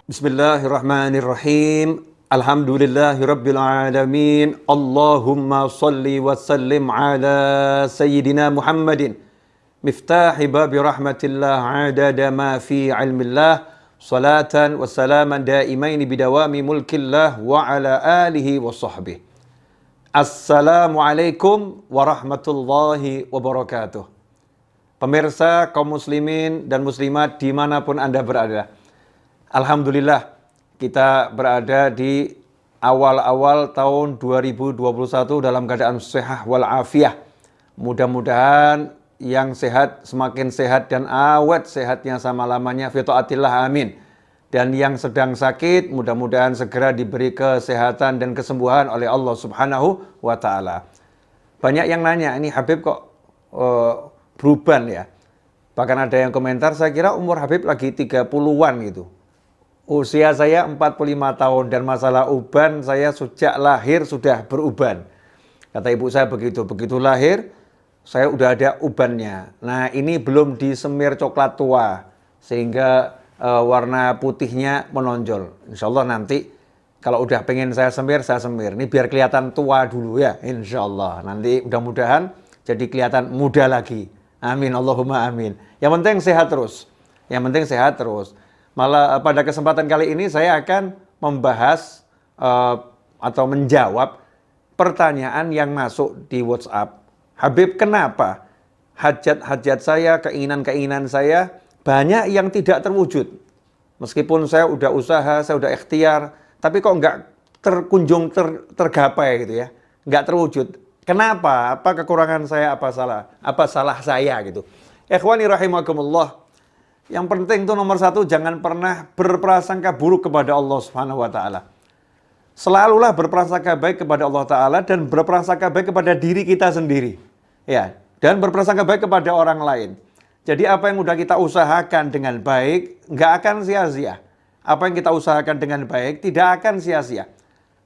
Bismillahirrahmanirrahim. Alhamdulillahirabbil alamin. Allahumma shalli wa sallim ala sayyidina Muhammadin. Miftahi babi rahmatillah adada ma fi ilmillah. Salatan wa salaman daimaini bidawami mulkillah wa ala alihi wa sahbihi. Assalamualaikum warahmatullahi wabarakatuh. Pemirsa kaum muslimin dan muslimat dimanapun Anda berada. Alhamdulillah kita berada di awal-awal tahun 2021 dalam keadaan sehat walafiat. Mudah-mudahan yang sehat semakin sehat dan awet sehatnya sama lamanya fi taatillah amin. Dan yang sedang sakit mudah-mudahan segera diberi kesehatan dan kesembuhan oleh Allah Subhanahu wa taala. Banyak yang nanya, ini Habib kok beruban ya? Bahkan ada yang komentar, saya kira umur Habib lagi 30-an gitu. Usia saya 45 tahun dan masalah uban saya sejak lahir sudah beruban. Kata ibu saya begitu lahir saya udah ada ubannya. Nah ini belum disemir coklat tua sehingga warna putihnya menonjol. Insya Allah nanti kalau udah pengen saya semir. Ini biar kelihatan tua dulu ya, insya Allah. Nanti mudah-mudahan jadi kelihatan muda lagi. Amin, Allahumma amin. Yang penting sehat terus. Malah pada kesempatan kali ini saya akan membahas atau menjawab pertanyaan yang masuk di WhatsApp. Habib, kenapa hajat-hajat saya, keinginan-keinginan saya banyak yang tidak terwujud? Meskipun saya udah usaha, saya udah ikhtiar, tapi kok nggak terkunjung tergapai gitu ya, nggak terwujud. Kenapa? Apa kekurangan saya? Apa salah saya gitu? Ikhwani rahimakumullah. Yang penting itu nomor satu, jangan pernah berprasangka buruk kepada Allah Subhanahu wa taala. Selalulah berprasangka baik kepada Allah taala dan berprasangka baik kepada diri kita sendiri. Ya, dan berprasangka baik kepada orang lain. Jadi apa yang sudah kita usahakan dengan baik nggak akan sia-sia. Apa yang kita usahakan dengan baik tidak akan sia-sia.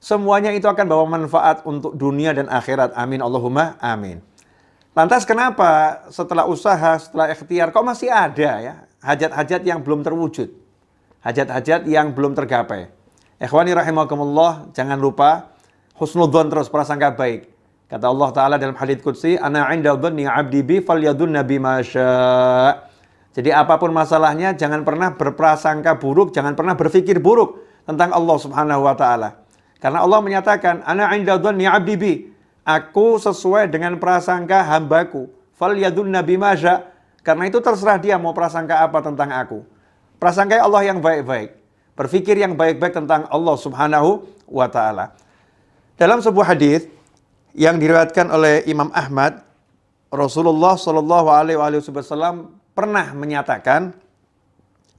Semuanya itu akan bawa manfaat untuk dunia dan akhirat. Amin Allahumma amin. Lantas kenapa setelah usaha, setelah ikhtiar kok masih ada ya hajat-hajat yang belum terwujud, hajat-hajat yang belum tergapai? Ikhwani rahimakumullah, jangan lupa husnudzon, terus prasangka baik. Kata Allah Ta'ala dalam hadits qudsi, ana 'inda dhanni 'abdi bi falyadhunna bima syaa'. Jadi apapun masalahnya jangan pernah berprasangka buruk, jangan pernah berpikir buruk tentang Allah Subhanahu wa taala. Karena Allah menyatakan, ana 'inda dhanni 'abdi bi. Aku sesuai dengan prasangka hambaku. Falyadhunna bima syaa'. Karena itu terserah dia mau prasangka apa tentang aku. Prasangkai Allah yang baik-baik. Berpikir yang baik-baik tentang Allah Subhanahu wa ta'ala. Dalam sebuah hadis yang diriwayatkan oleh Imam Ahmad, Rasulullah Shallallahu alaihi wasallam pernah menyatakan,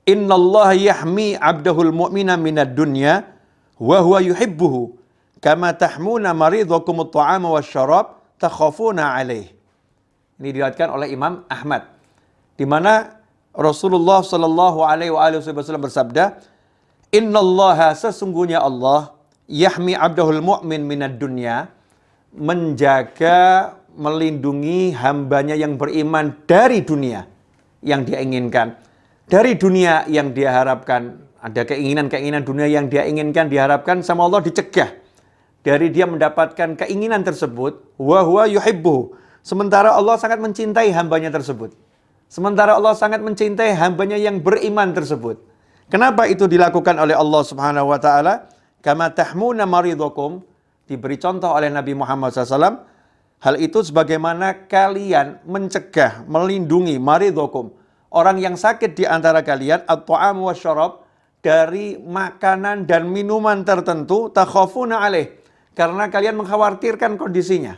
Innallaha yahmi abdahul mu'mina minad dunya wa huwa yuhibbuhu kama tahmuna maridhakumut ta'ama wasyarab takhafuna alaih. Ini diriwayatkan oleh Imam Ahmad, di mana Rasulullah Shallallahu alaihi wasallam bersabda, Innallaha, sesungguhnya Allah, yahmi abdahul mu'min minad dunya, menjaga, melindungi hambanya yang beriman dari dunia yang dia inginkan, dari dunia yang dia harapkan. Ada keinginan-keinginan dunia yang dia inginkan, diharapkan, sama Allah dicegah dari dia mendapatkan keinginan tersebut. Wa huwa yuhibbuhu, sementara Allah sangat mencintai hambanya tersebut. Sementara Allah sangat mencintai hambanya yang beriman tersebut. Kenapa itu dilakukan oleh Allah Subhanahu wa taala? Kama tahmuna maridhakum, diberi contoh oleh Nabi Muhammad SAW. Hal itu sebagaimana kalian mencegah, melindungi maridhakum, orang yang sakit di antara kalian, at-ta'am wasyarab, dari makanan dan minuman tertentu, takhafuna alaih, karena kalian mengkhawatirkan kondisinya.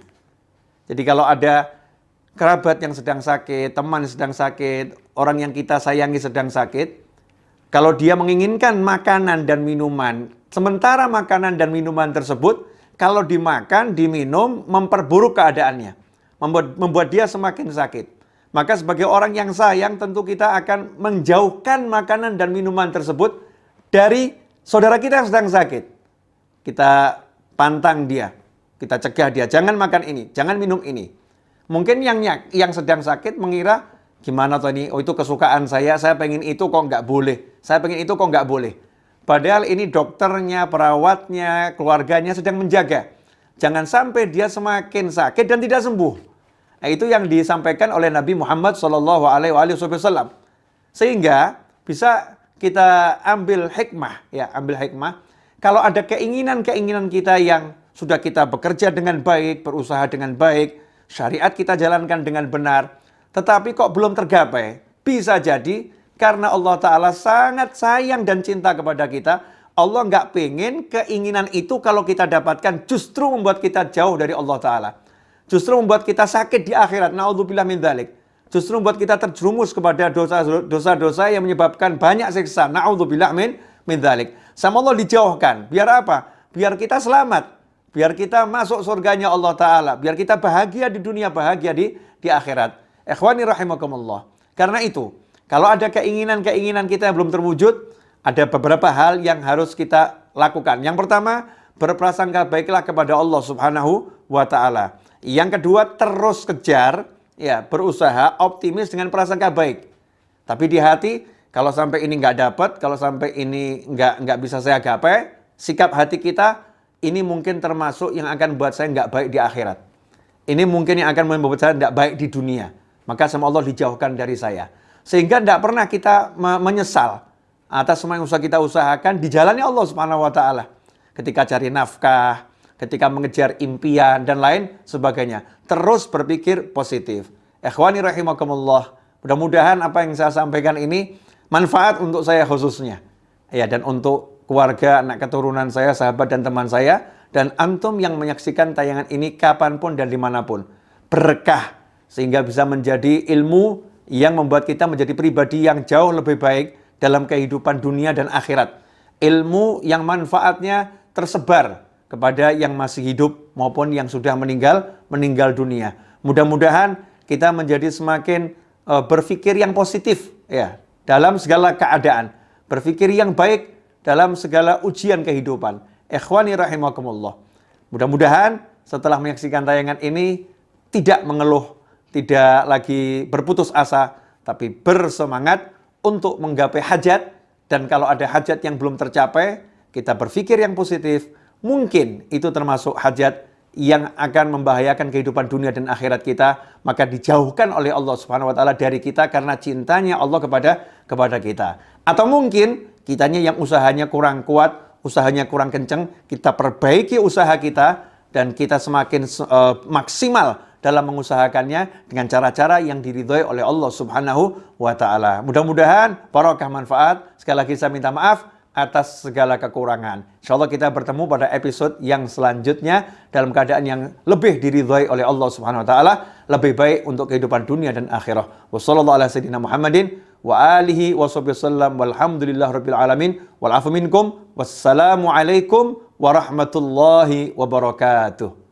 Jadi kalau ada kerabat yang sedang sakit, teman yang sedang sakit, orang yang kita sayangi sedang sakit, kalau dia menginginkan makanan dan minuman, sementara makanan dan minuman tersebut, kalau dimakan, diminum, memperburuk keadaannya, membuat dia semakin sakit. Maka sebagai orang yang sayang, tentu kita akan menjauhkan makanan dan minuman tersebut dari saudara kita yang sedang sakit. Kita pantang dia, kita cegah dia, jangan makan ini, jangan minum ini. Mungkin yang sedang sakit mengira, gimana tuh ini, oh itu kesukaan saya pengen itu kok nggak boleh, saya pengen itu kok nggak boleh. Padahal ini dokternya, perawatnya, keluarganya sedang menjaga. Jangan sampai dia semakin sakit dan tidak sembuh. Nah, itu yang disampaikan oleh Nabi Muhammad SAW. Sehingga bisa kita ambil hikmah, ya, ambil hikmah. Kalau ada keinginan-keinginan kita yang sudah kita bekerja dengan baik, berusaha dengan baik, syariat kita jalankan dengan benar, tetapi kok belum tergapai, bisa jadi karena Allah Ta'ala sangat sayang dan cinta kepada kita. Allah nggak pengen keinginan itu kalau kita dapatkan justru membuat kita jauh dari Allah Ta'ala. Justru membuat kita sakit di akhirat. Na'udzubillah min dzalik. Justru membuat kita terjerumus kepada dosa-dosa yang menyebabkan banyak siksa. Na'udzubillah min dzalik. Sama Allah dijauhkan. Biar apa? Biar kita selamat. Biar kita masuk surganya Allah Ta'ala. Biar kita bahagia di dunia, bahagia di akhirat. Ikhwani rahimakumullah. Karena itu, kalau ada keinginan-keinginan kita yang belum terwujud, ada beberapa hal yang harus kita lakukan. Yang pertama, berprasangka baiklah kepada Allah Subhanahu wa Ta'ala. Yang kedua, terus kejar, ya, berusaha optimis dengan prasangka baik. Tapi di hati, kalau sampai ini nggak dapat, kalau sampai ini nggak bisa saya gapai, sikap hati kita ini mungkin termasuk yang akan buat saya nggak baik di akhirat. Ini mungkin yang akan membuat saya nggak baik di dunia. Maka sama Allah dijauhkan dari saya. Sehingga tidak pernah kita menyesal atas semua yang kita usahakan di jalannya Allah Subhanahu wa Ta'ala. Ketika cari nafkah, ketika mengejar impian dan lain sebagainya. Terus berpikir positif. Ikhwani rahimakumullah. Mudah-mudahan apa yang saya sampaikan ini manfaat untuk saya khususnya. Ya, dan untuk keluarga, anak keturunan saya, sahabat dan teman saya, dan antum yang menyaksikan tayangan ini kapanpun dan dimanapun. Berkah sehingga bisa menjadi ilmu yang membuat kita menjadi pribadi yang jauh lebih baik dalam kehidupan dunia dan akhirat. Ilmu yang manfaatnya tersebar kepada yang masih hidup maupun yang sudah meninggal dunia. Mudah-mudahan kita menjadi semakin berpikir yang positif, ya, dalam segala keadaan. Berpikir yang baik dalam segala ujian kehidupan. Ikhwani rahimakumullah. Mudah-mudahan setelah menyaksikan tayangan ini tidak mengeluh, tidak lagi berputus asa, tapi bersemangat untuk menggapai hajat. Dan kalau ada hajat yang belum tercapai, kita berpikir yang positif. Mungkin itu termasuk hajat yang akan membahayakan kehidupan dunia dan akhirat kita. Maka dijauhkan oleh Allah Subhanahu wa Ta'ala dari kita karena cintanya Allah kepada kita. Atau mungkin kitanya yang usahanya kurang kuat, usahanya kurang kenceng, kita perbaiki usaha kita dan kita semakin maksimal dalam mengusahakannya dengan cara-cara yang diridhoi oleh Allah Subhanahu wa Ta'ala. Mudah-mudahan barokah manfaat. Sekali lagi saya minta maaf atas segala kekurangan. InsyaAllah kita bertemu pada episode yang selanjutnya dalam keadaan yang lebih diridhoi oleh Allah Subhanahu wa Ta'ala, lebih baik untuk kehidupan dunia dan akhirat. Wassallallahu ala sayyidina Muhammadin wa alihi wasallam walhamdulillahirabbil alamin wal afu minkum. Wassalamu alaikum warahmatullahi wabarakatuh.